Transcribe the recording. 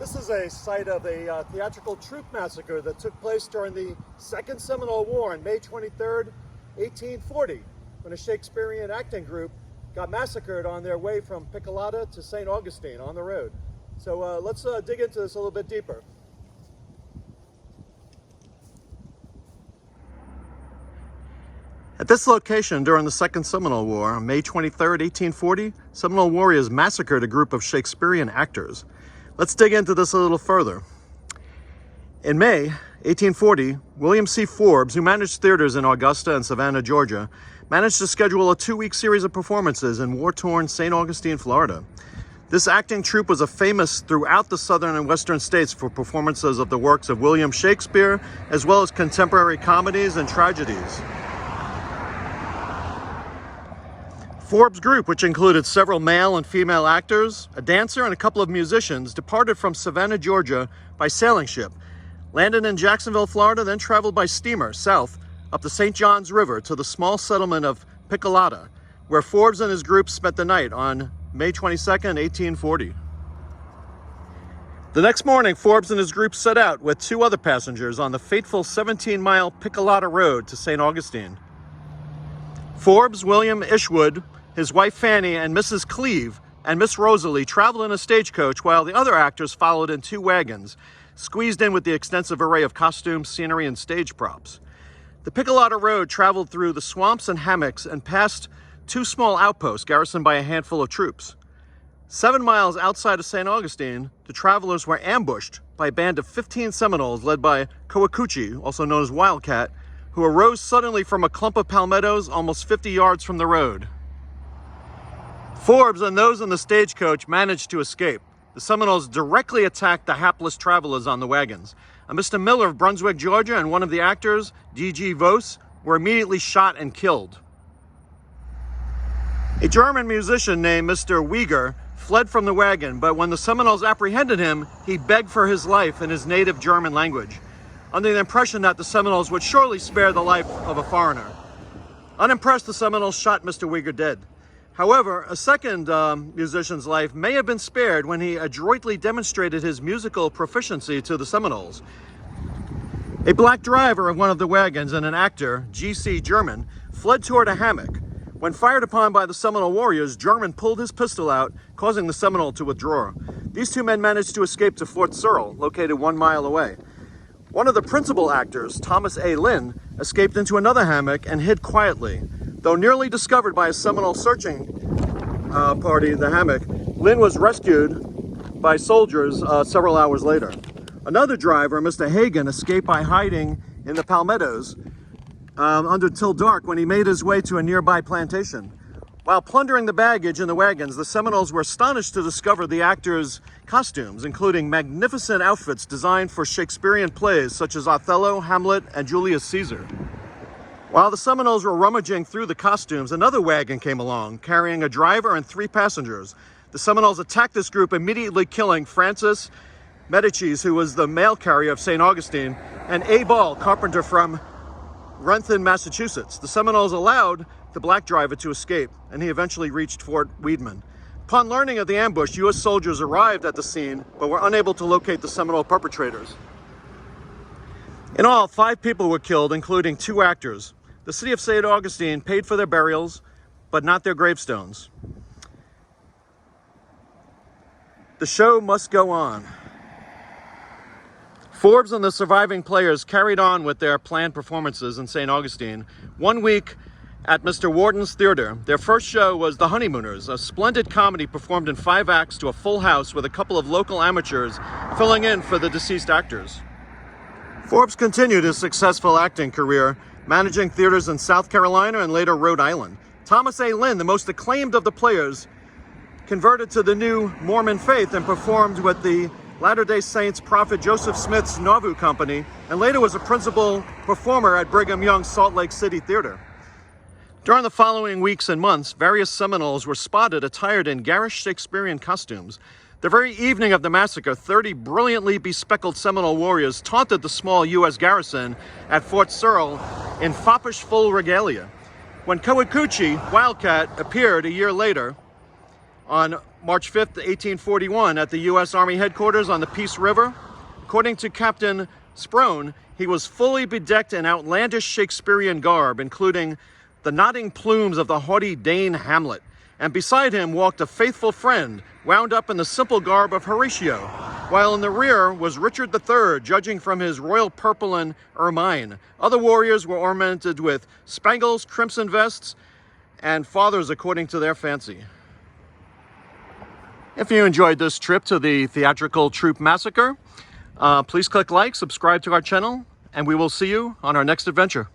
This is a site of a theatrical troupe massacre that took place during the Second Seminole War on May 23rd, 1840, when a Shakespearean acting group got massacred on their way from Picolata to St. Augustine on the road. So let's dig into this a little bit deeper. At this location during the Second Seminole War, on May 23rd, 1840, Seminole warriors massacred a group of Shakespearean actors. Let's dig into this a little further. In May 1840, William C. Forbes, who managed theaters in Augusta and Savannah, Georgia, managed to schedule a 2-week series of performances in war-torn St. Augustine, Florida. This acting troupe was famous throughout the southern and western states for performances of the works of William Shakespeare, as well as contemporary comedies and tragedies. Forbes' group, which included several male and female actors, a dancer, and a couple of musicians, departed from Savannah, Georgia by sailing ship, landed in Jacksonville, Florida, then traveled by steamer south up the St. Johns River to the small settlement of Picolata, where Forbes and his group spent the night on May 22nd, 1840. The next morning, Forbes and his group set out with 2 other passengers on the fateful 17-mile Picolata Road to St. Augustine. Forbes, William Ishwood, his wife Fanny, and Mrs. Cleve and Miss Rosalie traveled in a stagecoach, while the other actors followed in 2 wagons, squeezed in with the extensive array of costumes, scenery, and stage props. The Picolata Road traveled through the swamps and hammocks and past 2 small outposts garrisoned by a handful of troops. 7 miles outside of St. Augustine, the travelers were ambushed by a band of 15 Seminoles led by Coacucci, also known as Wildcat, who arose suddenly from a clump of palmettos almost 50 yards from the road. Forbes and those in the stagecoach managed to escape. The Seminoles directly attacked the hapless travelers on the wagons. A Mr. Miller of Brunswick, Georgia, and one of the actors, D.G. Vos, were immediately shot and killed. A German musician named Mr. Wieger fled from the wagon, but when the Seminoles apprehended him, he begged for his life in his native German language, under the impression that the Seminoles would surely spare the life of a foreigner. Unimpressed, the Seminoles shot Mr. Wieger dead. However, a second musician's life may have been spared when he adroitly demonstrated his musical proficiency to the Seminoles. A black driver of one of the wagons and an actor, G.C. German, fled toward a hammock. When fired upon by the Seminole warriors, German pulled his pistol out, causing the Seminole to withdraw. These 2 men managed to escape to Fort Searle, located 1 mile away. One of the principal actors, Thomas A. Lynn, escaped into another hammock and hid quietly. Though nearly discovered by a Seminole searching party in the hammock, Lynn was rescued by soldiers several hours later. Another driver, Mr. Hagan, escaped by hiding in the palmettos until dark, when he made his way to a nearby plantation. While plundering the baggage in the wagons, the Seminoles were astonished to discover the actors' costumes, including magnificent outfits designed for Shakespearean plays such as Othello, Hamlet, and Julius Caesar. While the Seminoles were rummaging through the costumes, another wagon came along, carrying a driver and 3 passengers. The Seminoles attacked this group, immediately killing Francis Medicis, who was the mail carrier of St. Augustine, and A. Ball, carpenter from Renton, Massachusetts. The Seminoles allowed the black driver to escape, and he eventually reached Fort Weedman. Upon learning of the ambush, U.S. soldiers arrived at the scene, but were unable to locate the Seminole perpetrators. In all, 5 people were killed, including 2 actors. The city of St. Augustine paid for their burials, but not their gravestones. The show must go on. Forbes and the surviving players carried on with their planned performances in St. Augustine. 1 week at Mr. Warden's Theater, their first show was The Honeymooners, a splendid comedy performed in 5 acts to a full house with a couple of local amateurs filling in for the deceased actors. Forbes continued his successful acting career, managing theaters in South Carolina and later Rhode Island. Thomas A. Lynn, the most acclaimed of the players, converted to the new Mormon faith and performed with the Latter-day Saints prophet Joseph Smith's Nauvoo Company, and later was a principal performer at Brigham Young's Salt Lake City Theater. During the following weeks and months, various Seminoles were spotted attired in garish Shakespearean costumes. The very evening of the massacre, 30 brilliantly bespectacled Seminole warriors taunted the small U.S. garrison at Fort Searle in foppish full regalia. When Coacucci, Wildcat, appeared a year later on March 5th, 1841, at the U.S. Army headquarters on the Peace River. According to Captain Sprone, he was fully bedecked in outlandish Shakespearean garb, including the nodding plumes of the haughty Dane Hamlet, and beside him walked a faithful friend, wound up in the simple garb of Horatio, while in the rear was Richard III, judging from his royal purple and ermine. Other warriors were ornamented with spangles, crimson vests, and fathers according to their fancy. If you enjoyed this trip to the Theatrical Troupe Massacre, please click like, subscribe to our channel, and we will see you on our next adventure.